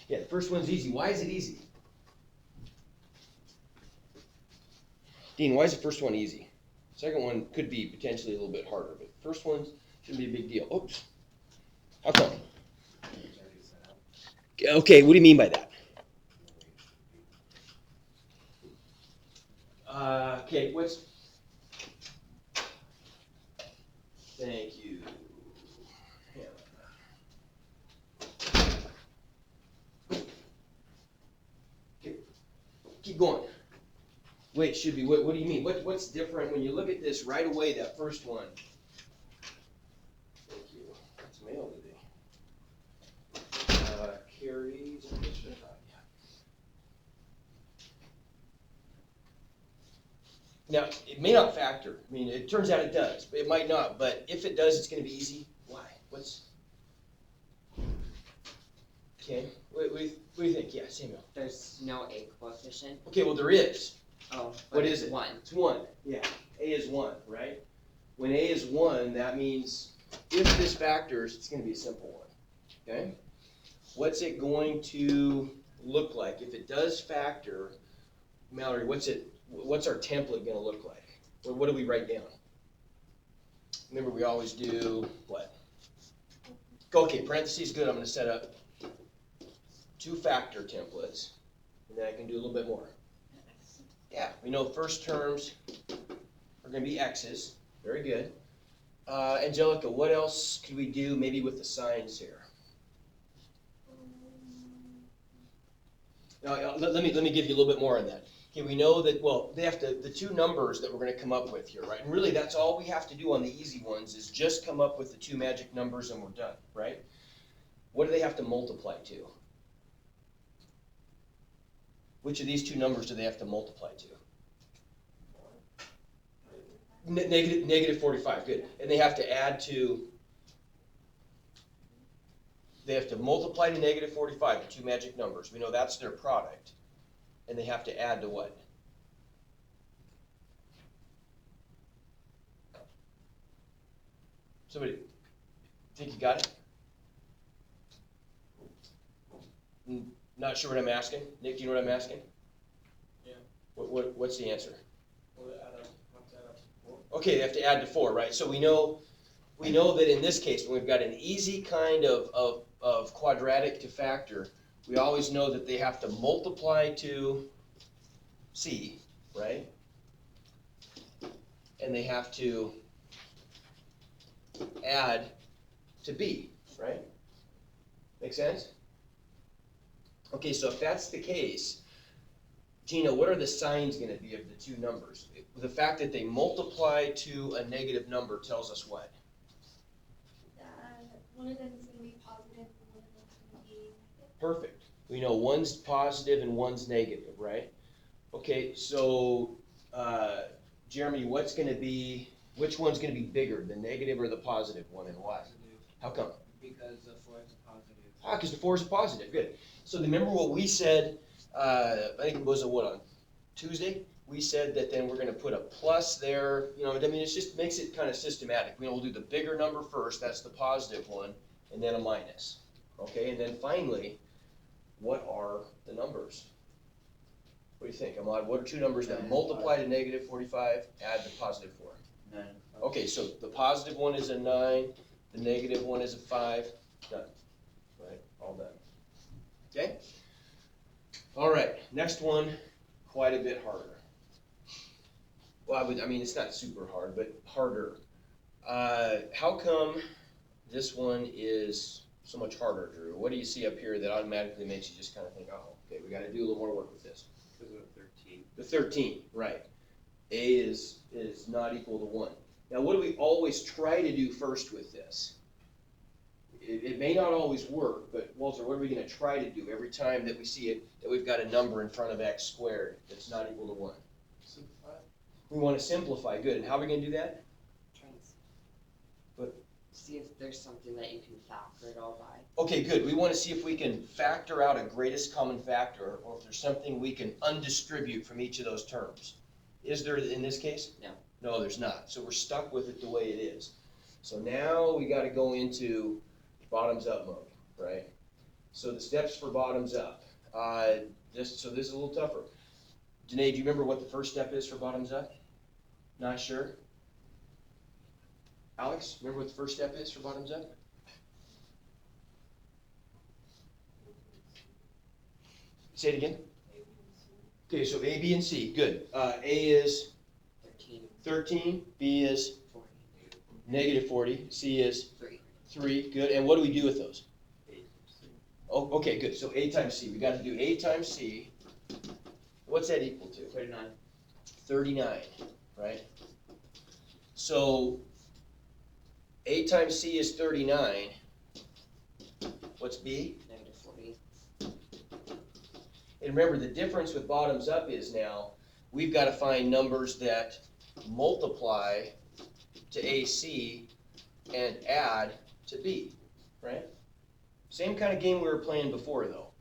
Yeah, the first one's easy. Why is it easy? Dean, why is the first one easy? Second one could be potentially a little bit harder, but first one shouldn't be a big deal. Oops. How come? Okay, what do you mean by that? Okay, what's... Thank you. Okay, keep going. Wait, should be, what do you mean? What's different when you look at this right away, that first one? Thank you. It's mail today. Carries, Now, it may not factor. I mean, it turns out it does, but it might not. But if it does, it's going to be easy. Why? Okay, what do you think? Yeah, Samuel. There's no A coefficient. Okay, well, there is. Oh, what is it? 1. It's 1. Yeah, A is 1, right? When A is 1, that means if this factors, it's going to be a simple one. Okay? What's it going to look like? If it does factor, Mallory, what's our template going to look like? What do we write down? Remember, we always do what? Okay, parentheses, good. I'm going to set up 2 factor templates, and then I can do a little bit more. Yeah, we know first terms are going to be x's. Very good. Angelica, what else could we do maybe with the signs here? Now, let me give you a little bit more on that. Okay, we know that, well, they have to, the 2 numbers that we're going to come up with here, right? And really, that's all we have to do on the easy ones is just come up with the 2 magic numbers and we're done, right? What do they have to multiply to? Which of these 2 numbers do they have to multiply to? Negative 45, good. And they have to add to, they have to multiply to negative 45, the 2 magic numbers. We know that's their product. And they have to add to what? Somebody think you got it? Not sure what I'm asking. Nick, do you know what I'm asking? Yeah. What's the answer? Well, have to add up 4. Okay, they have to add to 4, right? So we know that in this case, when we've got an easy kind of quadratic to factor, we always know that they have to multiply to C, right? And they have to add to B, right? Make sense? Okay, so if that's the case, Gina, what are the signs going to be of the 2 numbers? The fact that they multiply to a negative number tells us what? One of them is going to be positive and one of them is going to be negative. Perfect. We know one's positive and one's negative, right? Okay, so Jeremy, which one's going to be bigger, the negative or the positive one, and why? Positive. How come? Because the 4 is a positive. Because the 4 is a positive, good. So remember what we said, I think it was on Tuesday? We said that then we're going to put a plus there, I mean, it just makes it kind of systematic. We'll do the bigger number first, that's the positive one, and then a minus. Okay, and then finally, what are the numbers? What do you think, Ahmad? What are 2 numbers that multiply to negative 45, add to positive 4? 9. Okay, so the positive one is a 9, the negative one is a 5, done. Right, all done. Okay? All right, next one, quite a bit harder. Well, I mean, it's not super hard, but harder. How come this one is so much harder, Drew? What do you see up here that automatically makes you just kind of think, oh, okay, we got to do a little more work with this? Because of 13. The 13, right. A is not equal to 1. Now, what do we always try to do first with this? It may not always work, but Walter, what are we going to try to do every time that we see it, that we've got a number in front of x squared that's not equal to 1? Simplify. We want to simplify, good. And how are we going to do that? Try and What? see if there's something that you can factor it all by. Okay, good. We want to see if we can factor out a greatest common factor, or if there's something we can undistribute from each of those terms. Is there in this case? No. No, there's not. So we're stuck with it the way it is. So now we got to go into bottoms up mode, right? So the steps for bottoms up. This is a little tougher. Janae, do you remember what the first step is for bottoms up? Not sure? Alex, remember what the first step is for bottoms up? Say it again. Okay, so A, B, and C, good. A is 13, B is 40, -40, C is 3. 3, good. And what do we do with those? Oh, okay, good. So A times C. We got to do A times C. What's that equal to? 39. 39, right? So A times C is 39. What's B? -40. And remember, the difference with bottoms up is now we've got to find numbers that multiply to AC and add to B, right? Same kind of game we were playing before, though.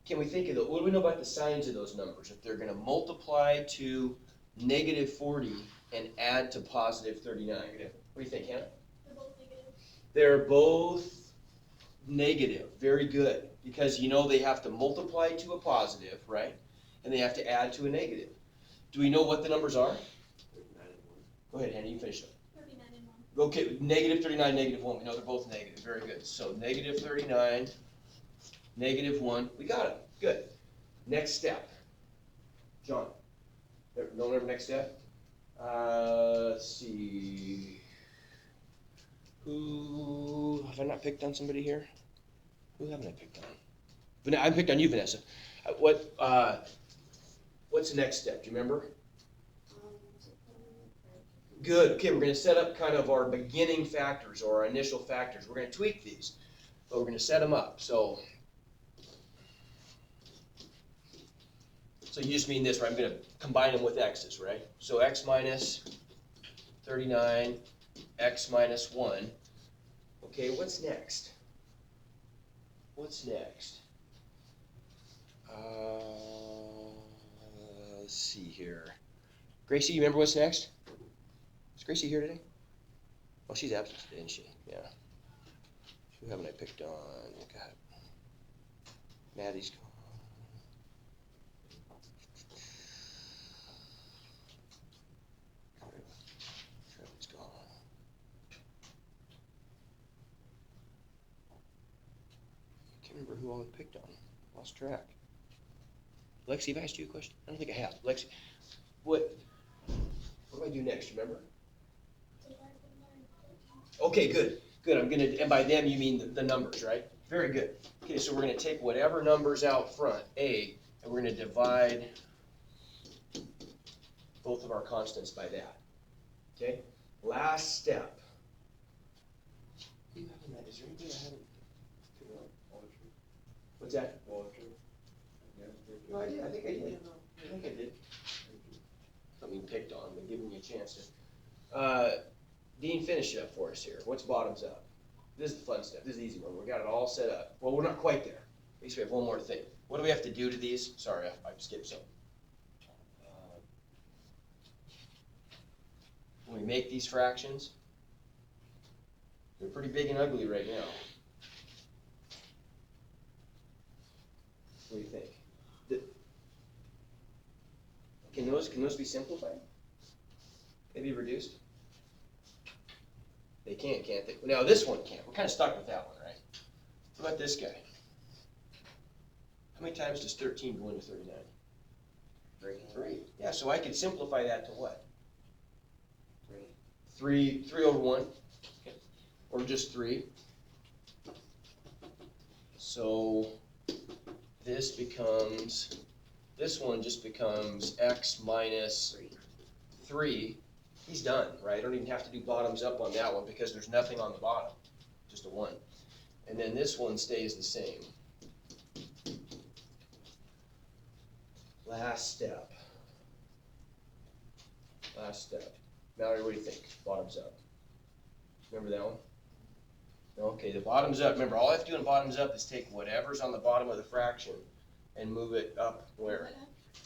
Can we think of what do we know about the signs of those numbers? If they're going to multiply to -40 and add to positive 39. What do you think, Hannah? They're both negative. They're both negative. Very good. Because you know they have to multiply to a positive, right? And they have to add to a negative. Do we know what the numbers are? 39 and 1. Go ahead, Hannah, you finish up. 39 and 1. Okay, -39, -1. We know they're both negative. Very good. So -39, -1. We got it. Good. Next step. John. No, remember next step? Let's see. Who have I not picked on somebody here? Who haven't I picked on? I picked on you, Vanessa. What's the next step? Do you remember? Good. Okay, we're going to set up kind of our beginning factors or our initial factors. We're going to tweak these, but we're going to set them up. So you just mean this, right? I'm going to combine them with x's, right? So x minus 39, x minus 1. Okay, what's next? What's next? Let's see here. Gracie, you remember what's next? Is Gracie here today? Oh, she's absent today, isn't she? Yeah. Who haven't I picked on? God. Maddie's gone. Trevor's gone. I can't remember who all I picked on. Lost track. Lexi, have I asked you a question? I don't think I have. Lexi, what do I do next? Remember? Okay, good. Good. I'm gonna, and by them you mean the numbers, right? Very good. Okay, so we're gonna take whatever numbers out front, A, and we're gonna divide both of our constants by that. Okay? Last step. Is there anything I haven't figured out? What's that? No, I did. I think I did. I think I did. Something picked on, but giving you a chance to. Dean, finish it up for us here. What's bottoms up? This is the fun stuff. This is the easy one. We got it all set up. Well, we're not quite there. At least we have one more thing. What do we have to do to these? Sorry, I skipped some. When we make these fractions, they're pretty big and ugly right now. What do you think? Can those be simplified? Maybe reduced? They can't they? Now this one can't. We're kind of stuck with that one, right? What about this guy? How many times does 13 go into 39? 3. Yeah, so I could simplify that to what? 3 over 1. Okay. Or just 3. So this one just becomes x minus 3. He's done, right? I don't even have to do bottoms up on that one because there's nothing on the bottom, just a 1. And then this one stays the same. Last step. Mallory, what do you think? Bottoms up. Remember that one? Okay, the bottoms up. Remember, all I have to do in bottoms up is take whatever's on the bottom of the fraction and move it up where?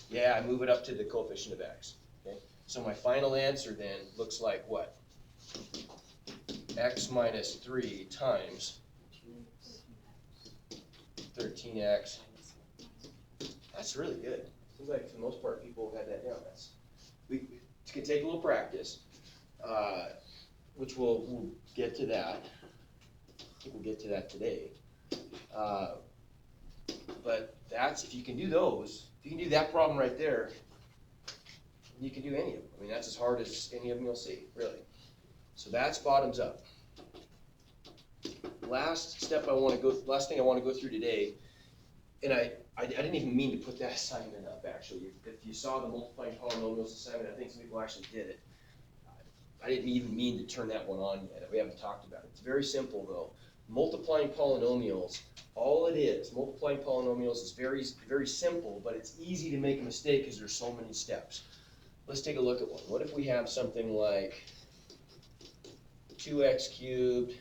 Yeah, I move it up to the coefficient of x. Okay? So my final answer then looks like what? X minus 3 times 13x. minus 1. That's really good. Seems like for the most part, people have had that down. We can take a little practice, which we'll get to that. I think we'll get to that today. But that's, if you can do those, if you can do that problem right there, you can do any of them. I mean, that's as hard as any of them you'll see, really. So that's bottoms up. Last thing I want to go through today, and I didn't even mean to put that assignment up, actually. If you saw the multiplying polynomials assignment, I think some people actually did it. I didn't even mean to turn that one on yet. We haven't talked about it. It's very simple, though. Multiplying polynomials, all it is, multiplying polynomials is very, very simple, but it's easy to make a mistake because there's so many steps. Let's take a look at one. What if we have something like 2x cubed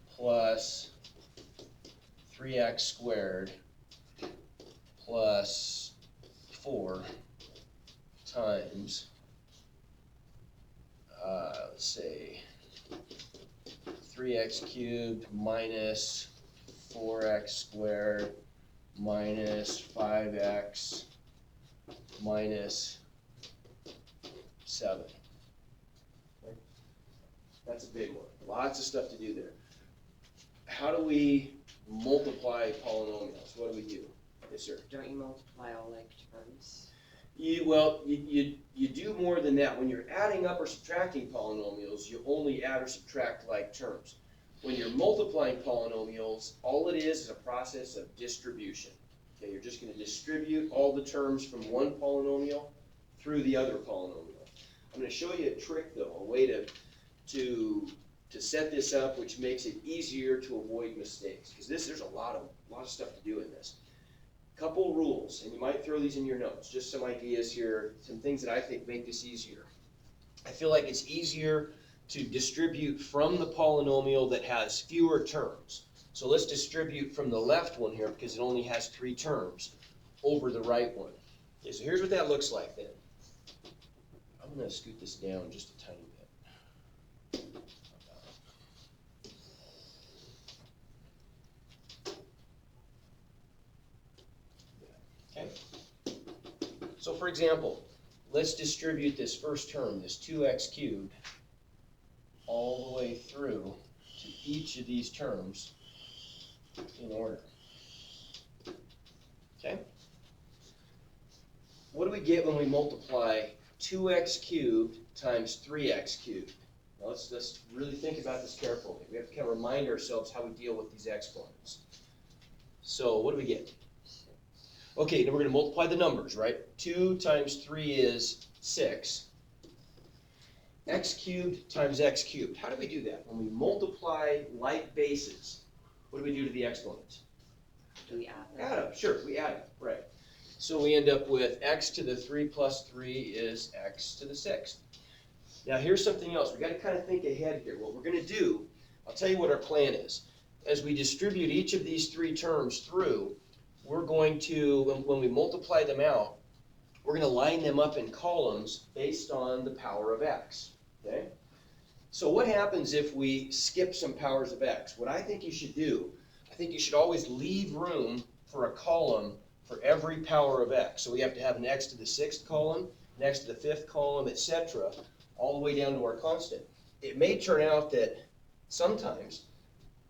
plus 3x squared plus 4 times, let's say, 3x cubed minus 4x squared minus 5x minus 7. Okay. That's a big one. Lots of stuff to do there. How do we multiply polynomials? What do we do? Yes, sir. Don't you multiply all like terms? You do more than that. When you're adding up or subtracting polynomials, you only add or subtract like terms. When you're multiplying polynomials, all it is a process of distribution. Okay, you're just going to distribute all the terms from one polynomial through the other polynomial. I'm going to show you a trick, though, a way to set this up, which makes it easier to avoid mistakes. Because there's a lot of stuff to do in this. Couple rules, and you might throw these in your notes, just some ideas here, some things that I think make this easier. I feel like it's easier to distribute from the polynomial that has fewer terms. So let's distribute from the left one here because it only has 3 terms over the right one. Okay, so here's what that looks like then. I'm going to scoot this down just a tiny bit. Okay. So for example, let's distribute this first term, this 2x cubed, all the way through to each of these terms in order. Okay? What do we get when we multiply 2x cubed times 3x cubed? Now let's really think about this carefully. We have to kind of remind ourselves how we deal with these exponents. So what do we get? Okay, now we're going to multiply the numbers, right? 2 times 3 is 6. X cubed times x cubed. How do we do that? When we multiply like bases, what do we do to the exponents? Do we add them? Add them, sure, we add them, right. So we end up with x to the 3 plus 3 is x to the 6th. Now here's something else. We've got to kind of think ahead here. What we're going to do, I'll tell you what our plan is. As we distribute each of these 3 terms through, we're going to, when we multiply them out, we're going to line them up in columns based on the power of x, okay? So what happens if we skip some powers of x? What I think you should do, I think you should always leave room for a column for every power of x. So we have to have an x to the 6th column, an x to the 5th column, etc., all the way down to our constant. It may turn out that sometimes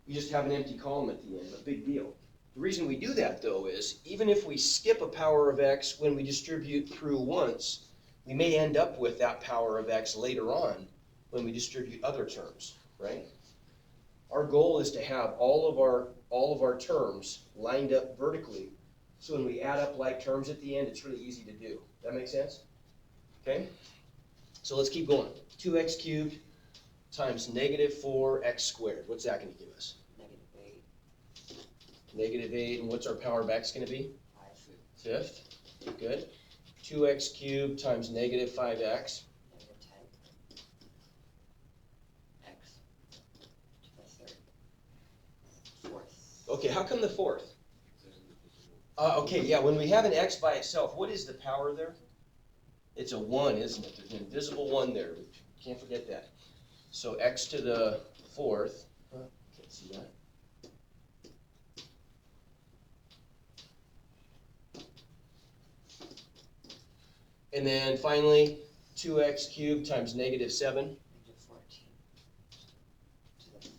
you just have an empty column at the end, a big deal. The reason we do that, though, is even if we skip a power of x when we distribute through once, we may end up with that power of x later on when we distribute other terms, right? Our goal is to have all of our terms lined up vertically, so when we add up like terms at the end, it's really easy to do. That make sense? Okay? So let's keep going. 2x cubed times negative 4x squared. What's that going to give us? Negative 8, and what's our power of x going to be? 5. 5th. Good. 2x cubed times negative 5x. Negative 10. X to the 3rd. 4th. Okay, how come the 4th? Okay, yeah, when we have an x by itself, what is the power there? It's a 1, isn't it? There's an invisible 1 there. We can't forget that. So x to the 4th. Can't see that. And then finally, 2x cubed times negative 7. Negative 14. To the third.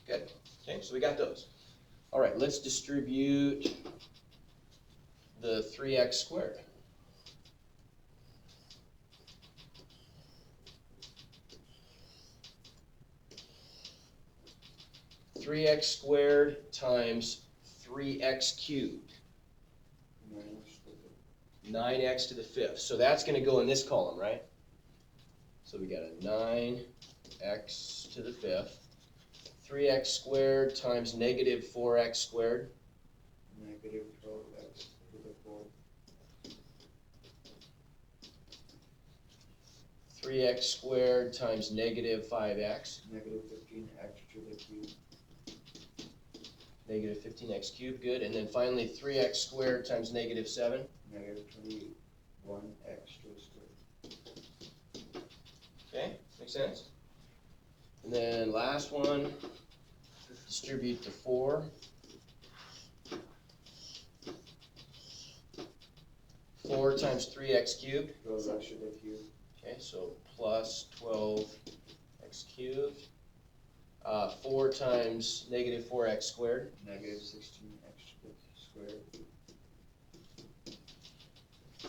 Good. Okay, so we got those. All right, let's distribute the 3x squared. Three x squared times 3x cubed. 9x to the fifth. So that's going to go in this column, right? So we got a 9x to the fifth. 3x squared times negative 4x squared. Negative 12x to the 4th. 3x squared times negative 5x. Negative 15x to the cube. Negative 15x cubed, good. And then finally 3x squared times negative 7. Negative 21x to the square. Okay, makes sense? And then last one, distribute to 4. 4 times 3x cubed. 12x to the cube. Okay, so plus 12x cubed. 4 times negative 4x squared. Negative 16x to the square.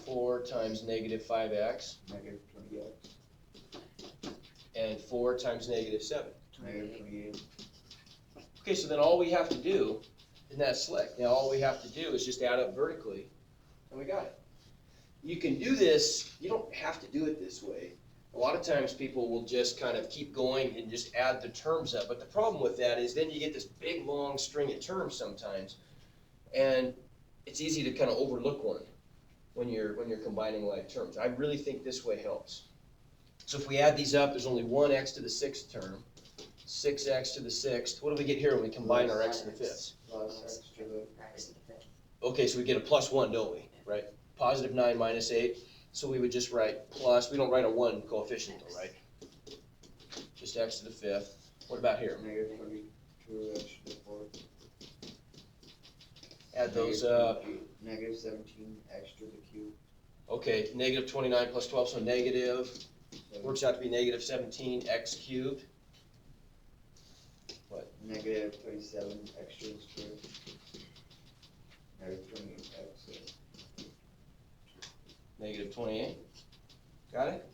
4 times negative 5x. Negative 20x. And 4 times negative 7. Negative 28. Okay, so then all we have to do, isn't that slick? Now all we have to do is just add up vertically, and we got it. You can do this, you don't have to do it this way. A lot of times people will just kind of keep going and just add the terms up, but the problem with that is then you get this big long string of terms sometimes, and it's easy to kind of overlook one when you're combining like terms. I really think this way helps. So if we add these up, there's only 1x to the 6th term, 6x to the 6th. What do we get here when we combine our x to the 5th? Plus x to the X to the fifth. Okay, so we get a plus 1, don't we? Right? Positive 9 minus 8. So we would just write plus, we don't write a 1 coefficient though, right? Just x to the 5th. What about here? negative 22x to the 4th. Add those up. Negative 17x to the cube. Okay, negative 29 plus 12, so negative, works out to be negative 17x cubed. Negative 37x to the square. Negative 28x. Negative 28. Got it?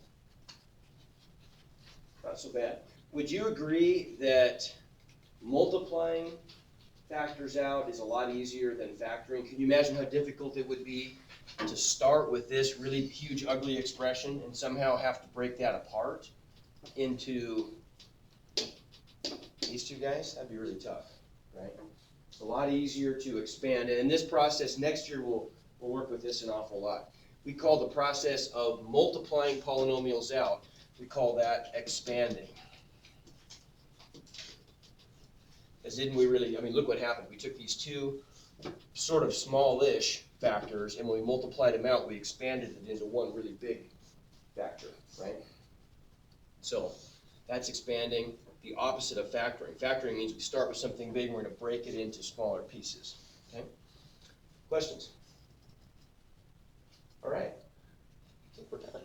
Not so bad. Would you agree that multiplying factors out is a lot easier than factoring? Can you imagine how difficult it would be to start with this really huge, ugly expression and somehow have to break that apart into these two guys? That'd be really tough, right? It's a lot easier to expand. And in this process, next year we'll work with this an awful lot. We call the process of multiplying polynomials out, we call that expanding. As didn't we really, I mean, look what happened. We took these two sort of smallish factors, and when we multiplied them out, we expanded it into one really big factor, right? So that's expanding, the opposite of factoring. Factoring means we start with something big, and we're going to break it into smaller pieces, okay? Questions? All right, I think we're done.